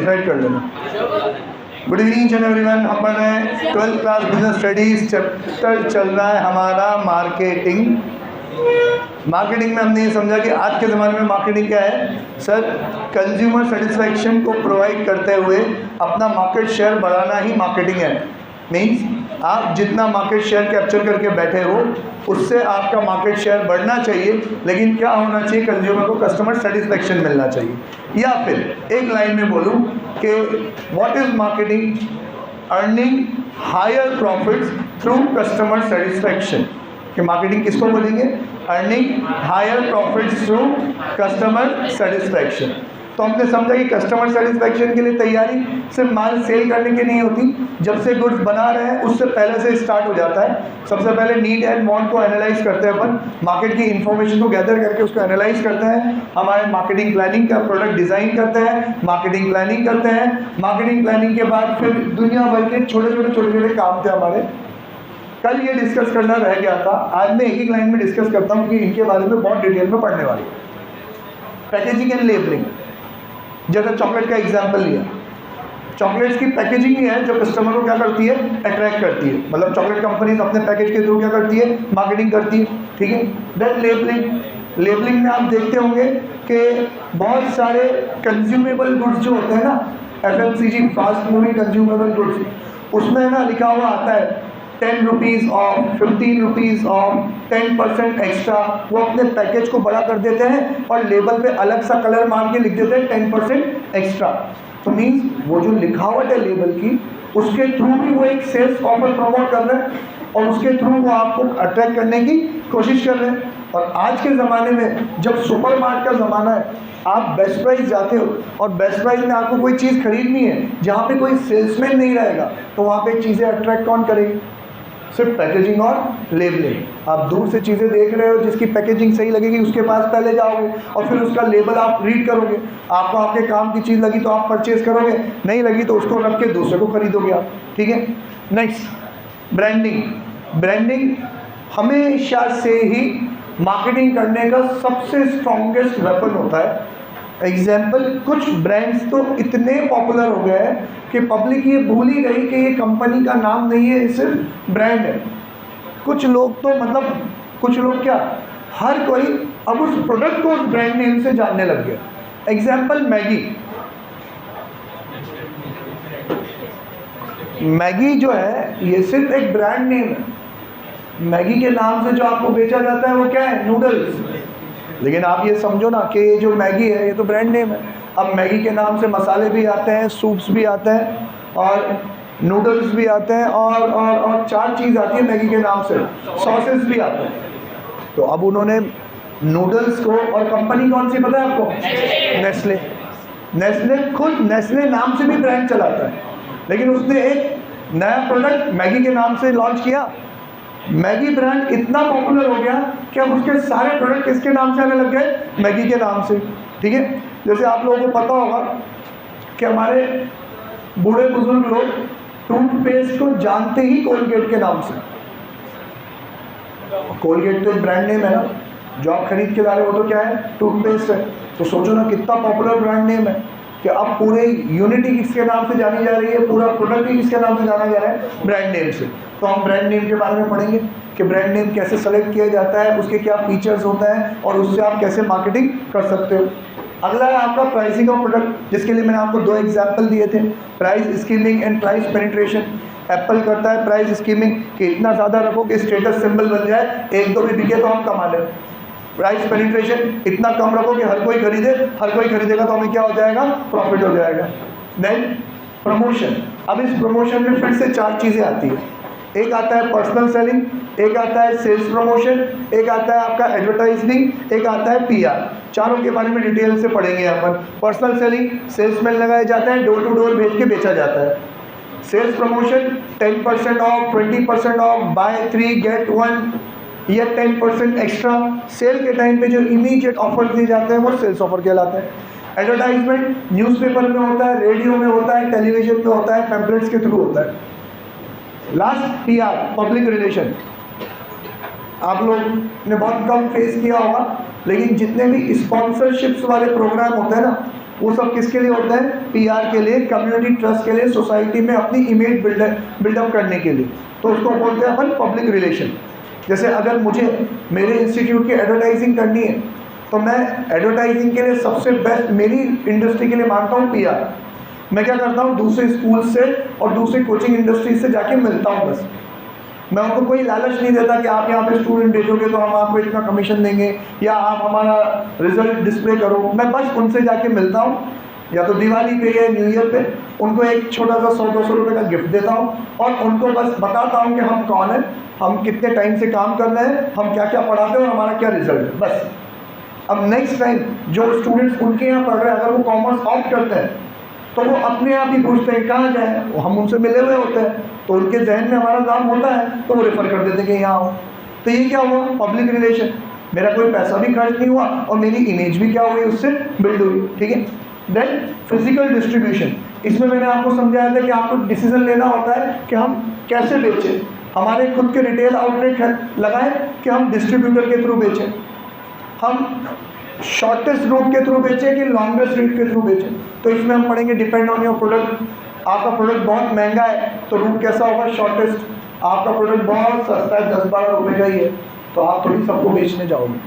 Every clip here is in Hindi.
डिसाइड कर लेना। Good evening everyone. हमारे 12th class business studies chapter चल रहा है हमारा मार्केटिंग। मार्केटिंग में हमने ये समझा कि आज के ज़माने में मार्केटिंग क्या है सर, कंज्यूमर सेटिस्फैक्शन को प्रोवाइड करते हुए अपना मार्केट शेयर बढ़ाना ही मार्केटिंग है। मीन्स आप जितना मार्केट शेयर कैप्चर करके बैठे हो उससे आपका मार्केट शेयर बढ़ना चाहिए, लेकिन क्या होना चाहिए, कंज्यूमर को कस्टमर सेटिस्फैक्शन मिलना चाहिए। या फिर एक लाइन में बोलूँ कि what is marketing, earning higher profits through customer satisfaction. कि मार्केटिंग किसको बोलेंगे, earning higher profits through customer satisfaction. तो हमने समझा कि कस्टमर सेटिस्फैक्शन के लिए तैयारी सिर्फ माल सेल करने की नहीं होती, जब से गुड्स बना रहे हैं उससे पहले से स्टार्ट हो जाता है। सबसे पहले नीड एंड वांट को एनालाइज करते हैं अपन, मार्केट की इन्फॉर्मेशन को गैदर करके उसको एनालाइज करते हैं, हमारे मार्केटिंग प्लानिंग का प्रोडक्ट डिज़ाइन करते हैं, मार्केटिंग प्लानिंग करते हैं। मार्केटिंग प्लानिंग के बाद फिर दुनिया भर के छोटे छोटे काम थे हमारे। कल ये डिस्कस करना रह गया था, आज मैं एक लाइन में डिस्कस करता हूँ कि इनके बारे में बहुत डिटेल में पढ़ने वाली। पैकेजिंग एंड लेबलिंग, जैसे चॉकलेट का एग्जांपल लिया, चॉकलेट्स की पैकेजिंग ही है जो कस्टमर को क्या करती है, अट्रैक्ट करती है। मतलब चॉकलेट कंपनीज अपने पैकेज के थ्रू क्या करती है, मार्केटिंग करती है, ठीक है। देन लेबलिंग, लेबलिंग में आप देखते होंगे कि बहुत सारे कंज्यूमेबल गुड्स जो होते हैं ना, FMCG fast moving consumable goods, उसमें ना लिखा हुआ आता है 10 rupees of, 15 rupees of, 10% extra. वो अपने पैकेज को बड़ा कर देते हैं और लेबल पे अलग सा कलर मार के लिख देते हैं 10% एक्स्ट्रा। तो मीन्स वो जो लिखावट है लेबल की, उसके थ्रू भी वो एक सेल्स ऑफर प्रमोट कर रहे हैं और उसके थ्रू वो आपको अट्रैक्ट करने की कोशिश कर रहे हैं। और आज के ज़माने में जब सुपर मार्ट का ज़माना है, आप बेस्ट प्राइस जाते हो और बेस्ट प्राइस में आपको कोई चीज़ खरीदनी है जहाँ पे कोई सेल्समैन नहीं रहेगा, तो वहाँ पे चीज़ें अट्रैक्ट कौन करेगी, सिर्फ पैकेजिंग और लेबलिंग। आप दूर से चीज़ें देख रहे हो, जिसकी पैकेजिंग सही लगेगी उसके पास पहले जाओगे और फिर उसका लेबल आप रीड करोगे। आपको आपके काम की चीज़ लगी तो आप परचेज करोगे, नहीं लगी तो उसको रख के दूसरे को खरीदोगे आप, ठीक है। Next, branding. ब्रांडिंग हमेशा से ही मार्केटिंग करने का सबसे स्ट्रॉन्गेस्ट वेपन होता है। एग्जाम्पल, कुछ ब्रांड्स तो इतने पॉपुलर हो गए हैं कि पब्लिक ये भूल ही गई कि ये कंपनी का नाम नहीं है, ये सिर्फ ब्रांड है। कुछ लोग तो मतलब कुछ लोग क्या, हर कोई अब उस प्रोडक्ट को उस ब्रांड नेम से जानने लग गया। Example, Maggi. मैगी जो है ये सिर्फ एक ब्रांड नेम है। मैगी के नाम से जो आपको बेचा जाता है वो क्या है, नूडल्स। लेकिन आप ये समझो ना कि ये जो मैगी है ये तो ब्रांड नेम है। अब मैगी के नाम से मसाले भी आते हैं, सूप्स भी आते हैं और नूडल्स भी आते हैं और 4 चीज़ आती है मैगी के नाम से, सॉसेस भी आते हैं। तो अब उन्होंने नूडल्स को, और कंपनी कौन सी पता है आपको, नेस्ले। नेस्ले खुद नेस्ले नाम से भी ब्रांड चलाता है, लेकिन उसने एक नया प्रोडक्ट मैगी के नाम से लॉन्च किया। मैगी ब्रांड इतना पॉपुलर हो गया कि अब उसके सारे प्रोडक्ट किसके नाम से आने लग गए, मैगी के नाम से, ठीक है। जैसे आप लोगों को पता होगा कि हमारे बूढ़े बुजुर्ग लोग टूथपेस्ट को जानते ही कोलगेट के नाम से। कोलगेट तो एक ब्रांड नेम है ना, जो आप खरीद के ला रहे हो तो क्या है, टूथपेस्ट है। तो सोचो ना कितना पॉपुलर ब्रांड नेम है कि अब पूरे यूनिटी किसके नाम से जानी जा रही है, पूरा प्रोडक्ट ही किसके नाम से जाना जा रहा है, ब्रांड नेम से। तो हम ब्रांड नेम के बारे में पढ़ेंगे कि ब्रांड नेम कैसे सेलेक्ट किया जाता है, उसके क्या फीचर्स होता है और उससे आप कैसे मार्केटिंग कर सकते हो। अगला है आपका प्राइसिंग ऑफ प्रोडक्ट, जिसके लिए मैंने आपको 2 एग्जाम्पल दिए थे, price skimming and price penetration. Apple करता है प्राइस स्कीमिंग कि इतना ज़्यादा रखो कि स्टेटस सिंबल बन जाए, 1-2 भी बिके तो हम कमा लें। प्राइस पेनिट्रेशन इतना कम रखो कि हर कोई खरीदे, हर कोई खरीदेगा तो हमें क्या हो जाएगा, प्रॉफिट हो जाएगा। Then promotion. अब इस प्रमोशन में फिर से 4 चीज़ें आती है। एक आता है पर्सनल सेलिंग, एक आता है सेल्स प्रमोशन, एक आता है आपका एडवर्टाइजिंग, एक आता है PR। चारों के बारे में डिटेल से पढ़ेंगे अपन। पर्सनल सेलिंग, सेल्समैन लगाए जाते हैं, डोर टू डोर भेज के बेचा जाता है। Sales promotion 10% off, 20% off, buy 3 get 1 या 10% एक्स्ट्रा। सेल के टाइम पे जो इमीडिएट ऑफर दिए जाते हैं वो सेल्स ऑफर कहलाते हैं। एडवर्टाइजमेंट न्यूज़पेपर में होता है, रेडियो में होता है, टेलीविजन में होता है, पैम्पलेट्स के थ्रू होता है। Last PR, public relation. आप लोग ने बहुत कम फेस किया होगा, लेकिन जितने भी स्पॉन्सरशिप्स वाले प्रोग्राम होते हैं ना, वो सब किसके लिए होता है? PR के लिए, कम्युनिटी ट्रस्ट के लिए, सोसाइटी में अपनी इमेज बिल्डअप करने के लिए। तो उसको बोलते हैं अपन पब्लिक रिलेशन। जैसे अगर मुझे मेरे इंस्टीट्यूट की एडवर्टाइजिंग करनी है तो मैं एडवर्टाइजिंग के लिए सबसे बेस्ट मेरी इंडस्ट्री के लिए मानता हूँ PR। मैं क्या करता हूँ, दूसरे स्कूल से और दूसरी कोचिंग इंडस्ट्री से जाके मिलता हूँ। बस मैं उनको कोई लालच नहीं देता कि आप यहाँ पे स्टूडेंट भेजोगे तो हम आपको इतना कमीशन देंगे या आप हमारा रिजल्ट डिस्प्ले करो। मैं बस उनसे जाके मिलता हूँ, या तो दिवाली पे या न्यू ईयर पे उनको एक छोटा सा 100-200 रुपये का गिफ्ट देता हूँ और उनको बस बताता हूँ कि हम कौन है, हम कितने टाइम से काम कर रहे हैं, हम क्या क्या पढ़ाते हैं और हमारा क्या रिजल्ट है, बस। अब नेक्स्ट टाइम जो स्टूडेंट्स उनके यहाँ पढ़ रहे हैं, अगर वो कॉमर्स ऑप्ट करते हैं तो वो अपने आप ही पूछते हैं कहाँ जाए, हम उनसे मिले हुए होते हैं तो उनके जहन में हमारा नाम होता है तो वो रेफ़र कर देते हैं कि यहाँ आओ। तो ये क्या हुआ? Public relation. मेरा कोई पैसा भी खर्च नहीं हुआ और मेरी इमेज भी क्या हुई, उससे बिल्ड हुई। ठीक है। Then physical distribution. इसमें मैंने आपको समझाया था कि आपको डिसीजन लेना होता है कि हम कैसे बेचें। हमारे खुद के रिटेल आउटलेट लगाएं कि हम डिस्ट्रीब्यूटर के थ्रू बेचें, हम शॉर्टेस्ट रूट के थ्रू बेचें कि लॉन्गेस्ट रूट के थ्रू बेचें। तो इसमें हम पढ़ेंगे डिपेंड ऑन योर प्रोडक्ट। आपका प्रोडक्ट बहुत महंगा है तो रूट कैसा होगा? शॉर्टेस्ट। आपका प्रोडक्ट बहुत सस्ता है, 10-12 रुपये का ही है, तो आप थोड़ी सबको बेचने जाओगे,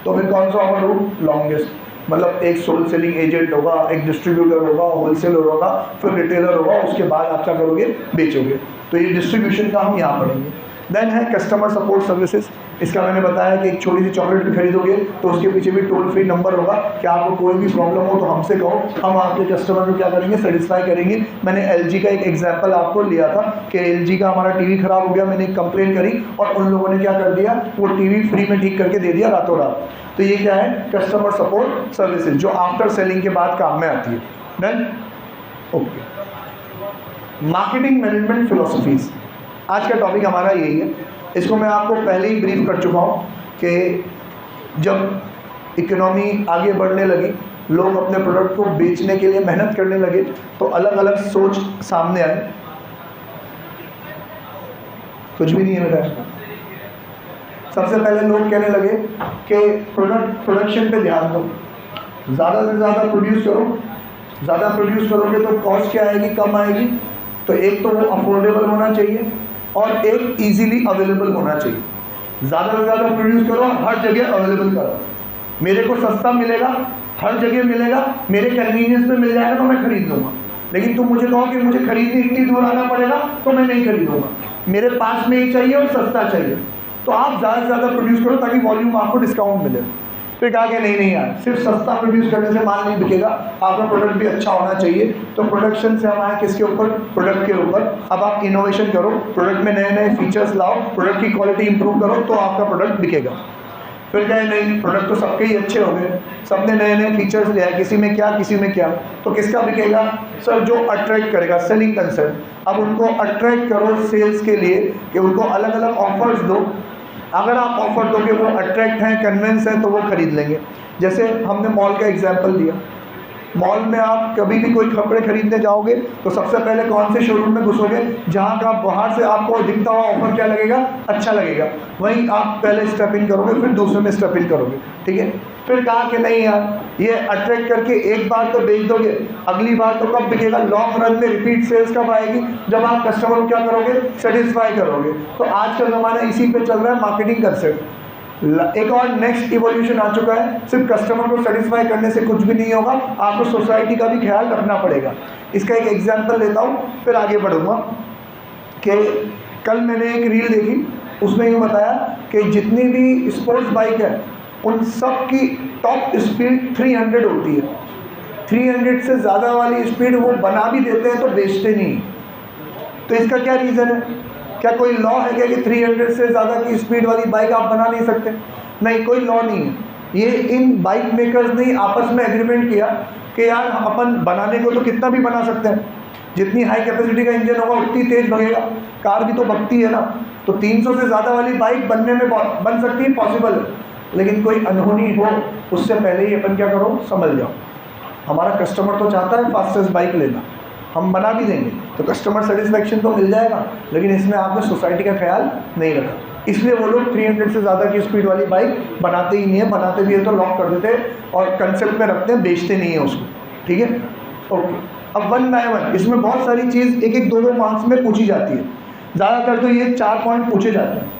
तो फिर कौन सा होगा रूट? लॉन्गेस्ट। मतलब एक सोल सेलिंग एजेंट होगा, एक डिस्ट्रीब्यूटर होगा, होलसेलर होगा, फिर रिटेलर होगा, उसके बाद आप क्या करोगे? बेचोगे। तो ये डिस्ट्रीब्यूशन का हम यहाँ पढ़ेंगे। देन है कस्टमर सपोर्ट सर्विसेज। इसका मैंने बताया कि एक छोटी सी चॉकलेट भी खरीदोगे तो उसके पीछे भी टोल फ्री नंबर होगा कि आपको कोई भी प्रॉब्लम हो तो हमसे कहो, हम आपके कस्टमर को क्या करेंगे? सेटिस्फाई करेंगे। मैंने LG का एक एग्जांपल आपको लिया था कि LG का हमारा टीवी खराब हो गया, मैंने एक कंप्लेन करी और उन लोगों ने क्या कर दिया? वो टीवी फ्री में ठीक करके दे दिया रातों रात। तो ये क्या है? कस्टमर सपोर्ट सर्विसेज, जो आफ्टर सेलिंग के बाद काम में आती है। Done? Okay. Marketing management philosophies आज का टॉपिक हमारा यही है। इसको मैं आपको पहले ही ब्रीफ कर चुका हूँ कि जब इकोनॉमी आगे बढ़ने लगी, लोग अपने प्रोडक्ट को बेचने के लिए मेहनत करने लगे तो अलग अलग सोच सामने आए। कुछ भी नहीं है बेटा। सबसे पहले लोग कहने लगे कि प्रोडक्शन पे ध्यान दो, ज़्यादा से ज़्यादा प्रोड्यूस करो। ज़्यादा प्रोड्यूस करोगे तो कॉस्ट क्या आएगी? कम आएगी। तो एक तो वो अफोर्डेबल होना चाहिए और एक इजीली अवेलेबल होना चाहिए। ज़्यादा से ज़्यादा प्रोड्यूस करो, हर जगह अवेलेबल करो। मेरे को सस्ता मिलेगा, हर जगह मिलेगा, मेरे कन्वीनियंस में मिल जाएगा तो मैं खरीद लूँगा। लेकिन तुम मुझे कहो कि मुझे खरीदने इतनी दूर आना पड़ेगा तो मैं नहीं खरीदूँगा, मेरे पास में ही चाहिए और सस्ता चाहिए। तो आप ज़्यादा से ज़्यादा प्रोड्यूस करो ताकि वॉल्यूम आपको डिस्काउंट मिले। फिर कहा कि नहीं यार, सिर्फ सस्ता प्रोड्यूस करने से माल नहीं बिकेगा, आपका प्रोडक्ट भी अच्छा होना चाहिए। तो प्रोडक्शन से हम आए किसके ऊपर? प्रोडक्ट के ऊपर। अब आप इनोवेशन करो, प्रोडक्ट में नए नए फीचर्स लाओ, प्रोडक्ट की क्वालिटी इंप्रूव करो तो आपका प्रोडक्ट बिकेगा। फिर कहे नहीं, प्रोडक्ट तो सबके ही अच्छे हो गए, सबने नए नए फीचर्स लिया है, किसी में क्या किसी में क्या, तो किसका बिकेगा? सर जो अट्रैक्ट करेगा, सेलिंग कंसेप्ट। अब उनको अट्रैक्ट करो सेल्स के लिए कि उनको अलग अलग ऑफर्स दो। अगर आप ऑफर दोगे, वो अट्रैक्ट हैं, कन्विंस हैं, तो वो खरीद लेंगे। जैसे हमने मॉल का एग्जांपल दिया, मॉल में आप कभी भी कोई कपड़े खरीदने जाओगे तो सबसे पहले कौन से शोरूम में घुसोगे? जहाँ का बाहर से आपको दिखता हुआ ऑफर क्या लगेगा? अच्छा लगेगा, वहीं आप पहले स्टेप इन करोगे, फिर दूसरे में स्टेप इन करोगे। ठीक है। फिर कहा कि नहीं यार, ये अट्रैक्ट करके एक बार तो बेच दोगे, अगली बार तो कब बिकेगा? लॉन्ग रन में रिपीट सेल्स कब आएगी? जब आप कस्टमर को क्या करोगे? सेटिस्फाई करोगे। तो आज का ज़माना इसी पे चल रहा है, मार्केटिंग कंसेप्ट। एक और नेक्स्ट इवोल्यूशन आ चुका है, सिर्फ कस्टमर को सेटिस्फाई करने से कुछ भी नहीं होगा, आपको सोसाइटी का भी ख्याल रखना पड़ेगा। इसका एक एग्जांपल लेता हूँ, फिर आगे बढ़ूँगा। कि कल मैंने एक रील देखी, उसमें यूँ बताया कि जितनी भी स्पोर्ट्स बाइक है उन सब की टॉप स्पीड 300 होती है। 300 से ज़्यादा वाली स्पीड वो बना भी देते हैं तो बेचते नहीं। तो इसका क्या रीज़न है? क्या कोई लॉ है क्या कि 300 से ज़्यादा की स्पीड वाली बाइक आप बना नहीं सकते? नहीं, कोई लॉ नहीं है। ये इन बाइक मेकर्स ने आपस में एग्रीमेंट किया कि यार अपन बनाने को तो कितना भी बना सकते हैं, जितनी हाई कैपेसिटी का इंजन होगा उतनी तेज़ भगेगा, कार भी तो भगती है ना। तो 300 से ज़्यादा वाली बाइक बनने में बन सकती है, पॉसिबल है। लेकिन कोई अनहोनी हो उससे पहले ही अपन क्या करो? समझ जाओ। हमारा कस्टमर तो चाहता है फास्टेस्ट बाइक लेना, हम बना भी देंगे तो कस्टमर सेटिस्फेक्शन तो मिल जाएगा, लेकिन इसमें आपने सोसाइटी का ख्याल नहीं रखा। इसलिए वो लोग 300 से ज़्यादा की स्पीड वाली बाइक बनाते ही नहीं है, बनाते भी है तो लॉक कर देते हैं और कंसेप्ट में रखते हैं, बेचते नहीं है उसको। ठीक है, ओके। अब 1 बाय 1 इसमें बहुत सारी चीज़ एक एक दो मार्क्स में पूछी जाती है। ज़्यादातर तो ये 4 पॉइंट पूछे जाते हैं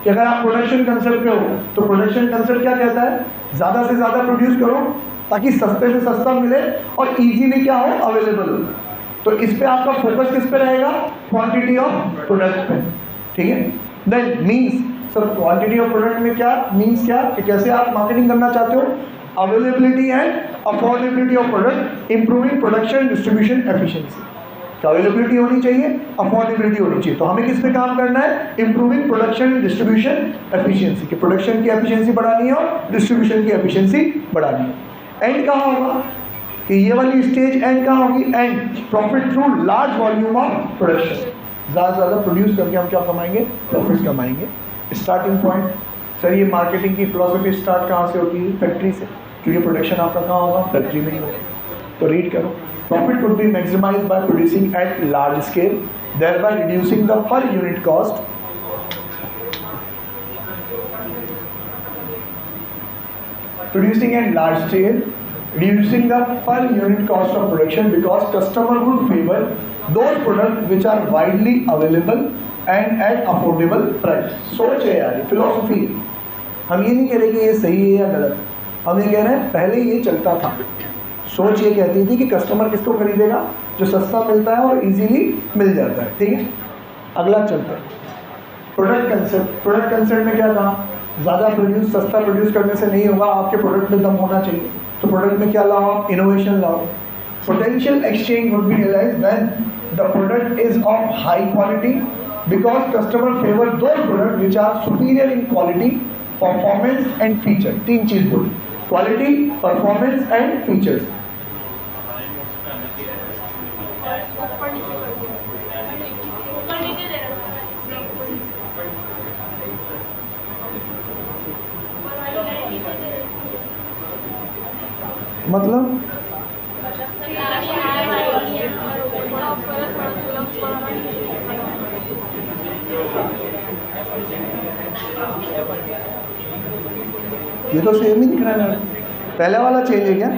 कि अगर आप प्रोडक्शन कंसेप्ट पे हो तो प्रोडक्शन कंसेप्ट क्या कहता है, ज़्यादा से ज़्यादा प्रोड्यूस करो ताकि सस्ते से सस्ता मिले और इजीली क्या हो, अवेलेबल हो। तो इस पे आपका फोकस किस पे रहेगा, क्वांटिटी ऑफ प्रोडक्ट पे, ठीक है। Then means sir quantity of product में क्या मीन्स, क्या कि कैसे आप मार्केटिंग करना चाहते हो, availability and affordability of product, improving production distribution efficiency. Availability होनी चाहिए, अफोर्डेबिलिटी होनी चाहिए। तो हमें किस पे काम करना है, इंप्रूविंग प्रोडक्शन डिस्ट्रीब्यूशन एफिशिएंसी, कि प्रोडक्शन की एफिशिएंसी बढ़ानी है और डिस्ट्रीब्यूशन की एफिशिएंसी बढ़ानी है। एंड कहाँ होगा, कि ये वाली स्टेज एंड कहाँ होगी, and profit through large volume of production. ज़्यादा से ज़्यादा प्रोड्यूस करके हम क्या कमाएंगे, प्रॉफिट कमाएंगे। स्टार्टिंग पॉइंट सर ये मार्केटिंग की फिलॉसफी स्टार्ट कहाँ से होती है, फैक्ट्री से, क्योंकि प्रोडक्शन आपका कहाँ होगा, फैक्ट्री में ही होगा। तो रीड करो, profit would be maximised by producing at large scale, thereby reducing the per unit cost, producing at large scale, reducing the per unit cost of production because customer would favor those products which are widely available and at affordable price। सोच है यार, फिलोसफी है। हम ये नहीं कह रहे कि ये सही है या गलत, हम ये कह रहे हैं पहले ये चलता था। सोच ये कहती थी कि कस्टमर किसको खरीदेगा, जो सस्ता मिलता है और इजीली मिल जाता है, ठीक है। अगला चलता है प्रोडक्ट कंसेप्ट। प्रोडक्ट कंसेप्ट में क्या कहा, ज़्यादा प्रोड्यूस सस्ता प्रोड्यूस करने से नहीं होगा, आपके प्रोडक्ट में दम होना चाहिए। तो प्रोडक्ट में क्या लाओ आप, इनोवेशन लाओ। Potential exchange would be realise when the product is of high quality because customer favour those product which are superior in quality, performance and feature. 3 चीज़ बोली, क्वालिटी, परफॉर्मेंस एंड फीचर्स। मतलब ये तो सेम ही दिख रहा है, पहले वाला चेंज है क्या?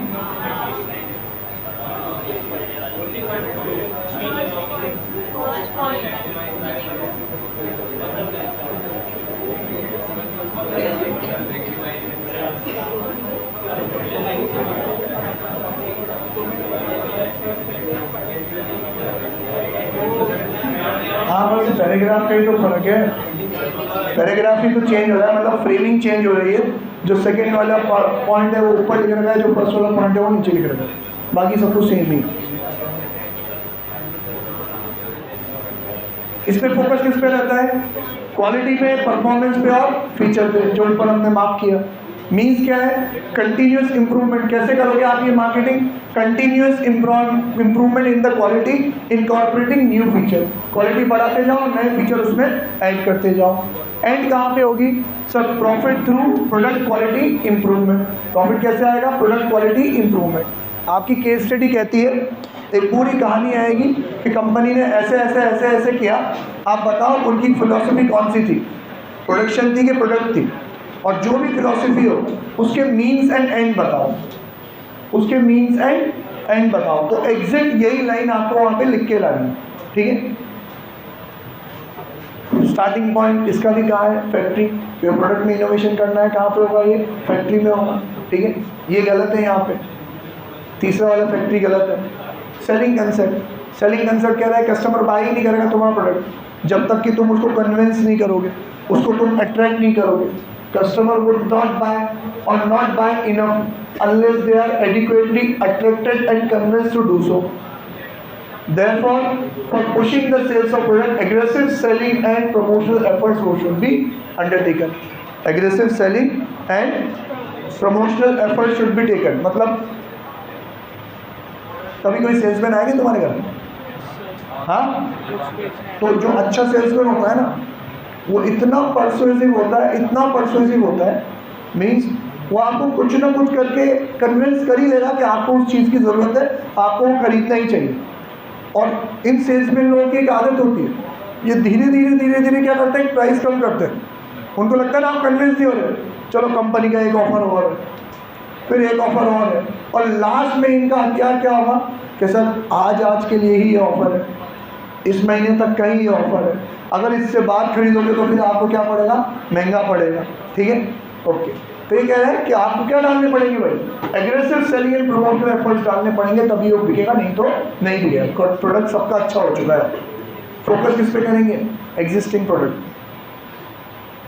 हाँ बस पैराग्राफ का ही तो फर्क है, पैराग्राफ ही तो चेंज हो रहा है, मतलब फ्रेमिंग चेंज हो रही है। जो सेकंड वाला पॉइंट है वो ऊपर लिख रखा है, जो फर्स्ट वाला पॉइंट है वो नीचे लिख रखा है, बाकी सब कुछ सेम ही। इस पे फोकस किस पे रहता है, क्वालिटी पे, परफॉर्मेंस पे और फीचर पे, जो ऊपर हमने मार्क किया। मीन्स क्या है, कंटिन्यूस इंप्रूवमेंट। कैसे करोगे आप ये marketing, continuous improvement in the quality incorporating new feature. Quality बढ़ाते जाओ, नए फीचर उसमें ऐड करते जाओ। एंड कहाँ पे होगी sir, profit through product quality improvement. Profit कैसे आएगा, प्रोडक्ट क्वालिटी इंप्रूवमेंट। आपकी केस स्टडी कहती है, एक पूरी कहानी आएगी कि कंपनी ने ऐसे ऐसे ऐसे ऐसे किया, आप बताओ उनकी फिलॉसफी कौन सी थी, प्रोडक्शन थी कि प्रोडक्ट थी, और जो भी फिलॉसफी हो उसके मीन्स एंड एंड बताओ, उसके मीन्स एंड एंड बताओ। तो एग्जैक्ट यही लाइन आपको वहाँ पे लिख के लानी है, ठीक है। स्टार्टिंग पॉइंट इसका भी कहाँ है, फैक्ट्री। जो प्रोडक्ट में इनोवेशन करना है कहाँ पे होगा, ये फैक्ट्री में होगा, ठीक है। ये गलत है यहाँ पे, तीसरा वाला फैक्ट्री गलत है। सेलिंग कंसेप्ट, सेलिंग कंसेप्ट कह रहा है कस्टमर बाय ही नहीं करेगा तुम्हारा प्रोडक्ट जब तक कि तुम उसको कन्विंस नहीं करोगे, उसको तुम अट्रैक्ट नहीं करोगे। कस्टमर वुड नॉट बाय और not buy enough unless they are adequately attracted and convinced to do so. Therefore, for pushing the sales of product, aggressive selling and promotional efforts should be undertaken. Aggressive selling and promotional efforts should be taken. मतलब कभी कोई सेल्समैन आएंगे तुम्हारे घर में, हाँ, तो जो अच्छा सेल्समैन होता है ना, वो इतना परसुएसिव होता है, इतना परसुएसिव होता है, मीन्स वो आपको कुछ ना कुछ करके कन्विंस कर ही लेगा कि आपको उस चीज़ की ज़रूरत है, आपको वो खरीदना ही चाहिए। और इन सेल्समैन लोगों की एक आदत होती है, ये धीरे धीरे धीरे धीरे क्या करते हैं, प्राइस कम करते हैं। उनको लगता है ना आप कन्विंस नहीं हो रहे, चलो कंपनी का एक ऑफर और फिर एक ऑफर और है, और लास्ट में इनका हथियार क्या होगा कि सर आज के लिए ही ये ऑफर है, इस महीने तक का ही ये ऑफर है, अगर इससे बाद खरीदोगे तो फिर आपको क्या पड़ेगा, महंगा पड़ेगा। ठीक है, ओके। तो ये कह रहा है कि आपको क्या डालने पड़ेंगे भाई, aggressive selling and promotional efforts डालने पड़ेंगे, तभी वो बिकेगा, नहीं तो नहीं बिकेगा। प्रोडक्ट सबका अच्छा हो चुका है, फोकस किस पे करेंगे, एग्जिस्टिंग प्रोडक्ट,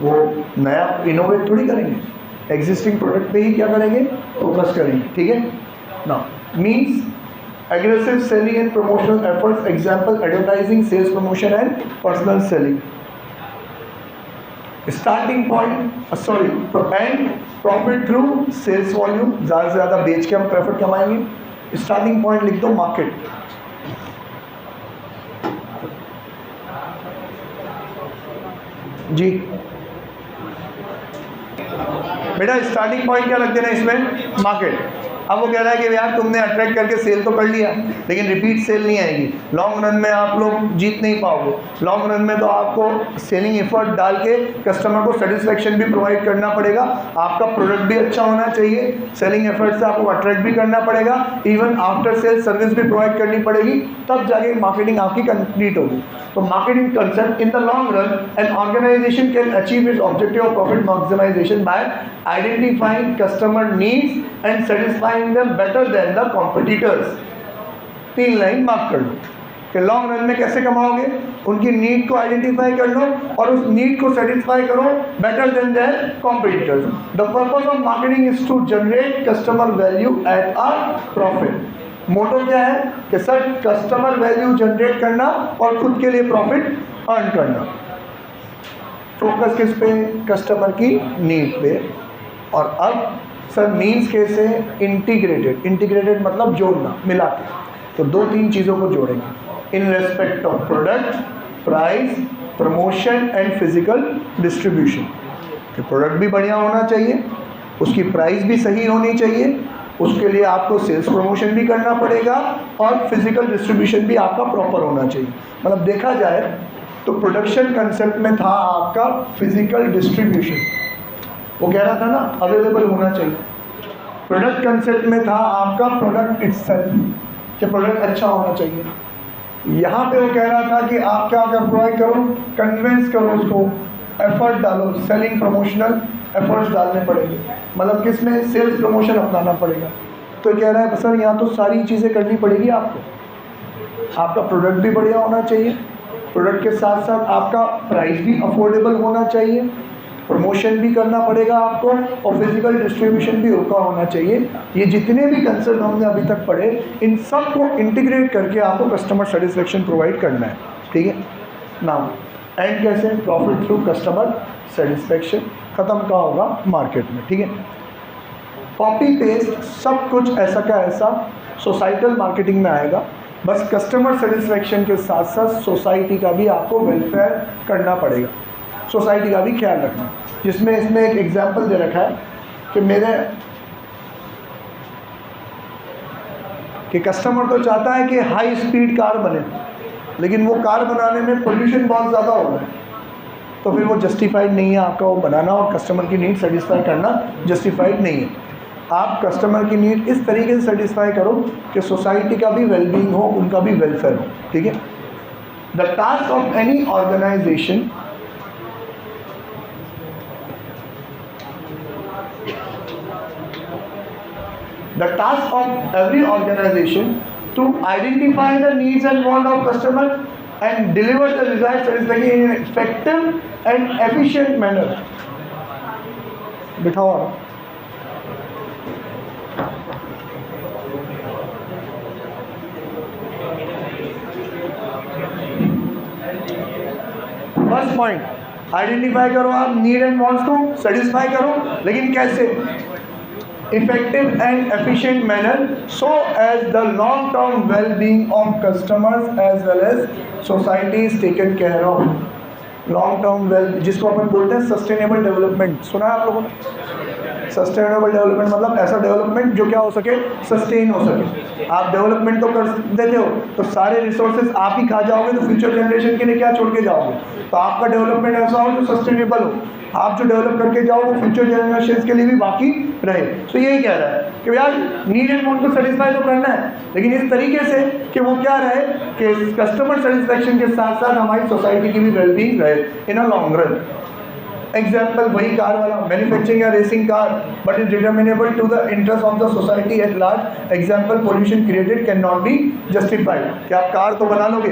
वो नया इनोवेट थोड़ी करेंगे, एग्जिस्टिंग प्रोडक्ट पे ही क्या करेंगे, फोकस करेंगे। ठीक है ना, means aggressive selling and promotional efforts, example advertising, sales promotion and personal selling. Starting point and profit through sales volume, ज़्यादा से ज़्यादा बेच के हम प्रॉफिट कमाएंगे। स्टार्टिंग पॉइंट लिख दो मार्केट, जी बेटा स्टार्टिंग पॉइंट क्या रख देना इसमें, मार्केट। अब वो कह रहा है कि यार तुमने अट्रैक्ट करके सेल तो कर लिया, लेकिन रिपीट सेल नहीं आएगी, लॉन्ग रन में आप लोग जीत नहीं पाओगे। लॉन्ग रन में तो आपको सेलिंग एफर्ट डाल के कस्टमर को सेटिस्फेक्शन भी प्रोवाइड करना पड़ेगा, आपका प्रोडक्ट भी अच्छा होना चाहिए, सेलिंग एफर्ट से आपको अट्रैक्ट भी करना पड़ेगा, इवन आफ्टर सेल सर्विस भी प्रोवाइड करनी पड़ेगी, तब जाके मार्केटिंग आपकी कंप्लीट होगी। तो marketing concept in the long run an organisation can achieve its objective of profit maximisation by identifying customer needs and satisfying them better than the competitors. 3 line mark कर लो कि लॉन्ग रन में कैसे कमाओगे, उनकी नीड को आइडेंटिफाई कर लो और उस नीड को सेटिस्फाई करो better than their competitors. The purpose of marketing is to generate customer value at a profit. Motto क्या है कि सर कस्टमर वैल्यू जनरेट करना और खुद के लिए प्रॉफिट अर्न करना। फोकस किस पे, कस्टमर की नीड पे। और अब सर मीन्स कैसे, इंटीग्रेटेड मतलब जोड़ना, मिला के। तो 2-3 चीज़ों को जोड़ेंगे in respect of product, price, promotion and physical distribution. कि प्रोडक्ट भी बढ़िया होना चाहिए, उसकी प्राइस भी सही होनी चाहिए, उसके लिए आपको सेल्स प्रमोशन भी करना पड़ेगा और फिजिकल डिस्ट्रीब्यूशन भी आपका प्रॉपर होना चाहिए। मतलब देखा जाए तो प्रोडक्शन कंसेप्ट में था आपका फिजिकल डिस्ट्रीब्यूशन, वो कह रहा था ना अवेलेबल होना चाहिए। प्रोडक्ट कंसेप्ट में था आपका प्रोडक्ट इटसेल्फ, कि प्रोडक्ट अच्छा होना चाहिए। यहाँ पे वो कह रहा था कि आप क्या कर प्रोवाइड करो, कन्विंस करो उसको, एफर्ट डालो, सेलिंग प्रमोशनल एफर्ट्स डालने पड़ेंगे। मतलब किस में, सेल्स प्रमोशन अपनाना पड़ेगा। तो कह रहा है सर यहाँ तो सारी चीज़ें करनी पड़ेगी आपको, आपका प्रोडक्ट भी बढ़िया होना चाहिए, प्रोडक्ट के साथ साथ आपका प्राइस भी अफोर्डेबल होना चाहिए, प्रमोशन भी करना पड़ेगा आपको और फिजिकल डिस्ट्रीब्यूशन भी उसका होना चाहिए। ये जितने भी कंसेप्ट हमने अभी तक पढ़े, इन सब को इंटीग्रेट करके आपको कस्टमर सेटिस्फेक्शन प्रोवाइड करना है। ठीक है नाउ एंड कैसे, प्रॉफिट थ्रू कस्टमर सेटिस्फेक्शन। ख़त्म का होगा मार्केट में। ठीक है, कॉपी पेस्ट सब कुछ ऐसा का ऐसा सोसाइटल मार्केटिंग में आएगा। बस कस्टमर सेटिस्फेक्शन के साथ साथ सोसाइटी का भी आपको वेलफेयर करना पड़ेगा, सोसाइटी का भी ख्याल रखना। जिसमें इसमें एक एग्जांपल दे रखा है कि कस्टमर तो चाहता है कि हाई स्पीड कार बने, लेकिन वो कार बनाने में पोल्यूशन बहुत ज़्यादा हो रहा है, तो फिर वो जस्टिफाइड नहीं है आपका वो बनाना, और कस्टमर की नीड सेटिस्फाई करना जस्टिफाइड नहीं है। आप कस्टमर की नीड इस तरीके से सेटिस्फाई करो कि सोसाइटी का भी वेलबींग हो, उनका भी वेलफेयर हो। ठीक है, the task of any organisation the task of every organization to identify the needs and wants of customer and deliver the desired satisfaction in an effective and efficient manner. बिठाओ आप। फर्स्ट पॉइंट, आइडेंटिफाई करो आप नीड एंड वांट्स को, सेटिस्फाई करो, लेकिन कैसे, effective and efficient manner so as the long term well being of customers as well as society is taken care of. long term well, जिसको अपन बोलते हैं सस्टेनेबल डेवलपमेंट, सुना है आप लोगों ने? सस्टेनेबल डेवलपमेंट मतलब ऐसा डेवलपमेंट जो क्या हो सके, सस्टेन हो सके। आप डेवलपमेंट तो कर देते हो तो सारे रिसोर्सेज आप ही खा जाओगे तो फ्यूचर जनरेशन के लिए क्या छोड़ के जाओगे। तो आपका डेवलपमेंट ऐसा हो जो सस्टेनेबल हो, आप जो डेवलप करके जाओ वो फ्यूचर जनरेशन के लिए भी बाकी रहे। तो यही कह रहा है कि यार नीड एंड वांट को सेटिस्फाई तो करना है, लेकिन इस तरीके से कि वो क्या रहे कि कस्टमर सेटिस्फेक्शन के साथ साथ हमारी सोसाइटी की भी वेलबींग रहे in a long run. Example वही कार वाला, मैन्युफैक्चरिंग या racing car but is determinable to the interest of the society at large. Example pollution created can not be justified. कि आप कार तो बना लोगे,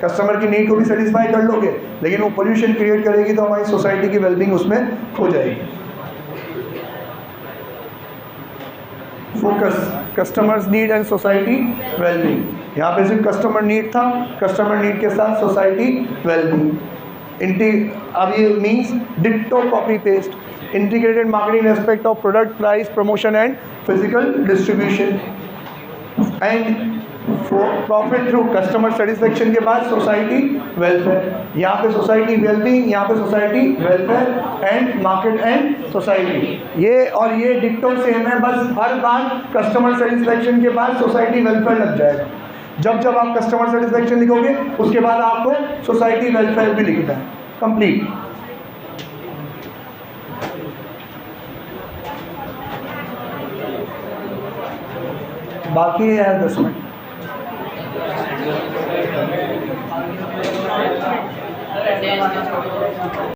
कस्टमर की नीड को भी सेटिस्फाई कर लोगे, लेकिन वो पोल्यूशन क्रिएट करेगी तो हमारी सोसाइटी की वेलबींग उसमें हो जाएगी। Focus customers need and society wellbeing. यहाँ पे सिर्फ कस्टमर नीड था, कस्टमर नीड के साथ सोसाइटी वेलबींग। अब ये means ditto copy paste integrated marketing aspect of product price promotion and physical distribution and profit through customer satisfaction के बाद सोसाइटी वेलफेयर। यहाँ पे सोसाइटी वेलबींग, यहाँ पे society welfare and market and society. ये और ये डिट्टो सेम है, बस हर बार कस्टमर सेटिस्फेक्शन के बाद सोसाइटी वेलफेयर लग जाएगा। जब जब आप कस्टमर सेटिस्फेक्शन लिखोगे उसके बाद आपको सोसाइटी वेलफेयर भी लिखना है। कंप्लीट। बाकी है 10 मिनट।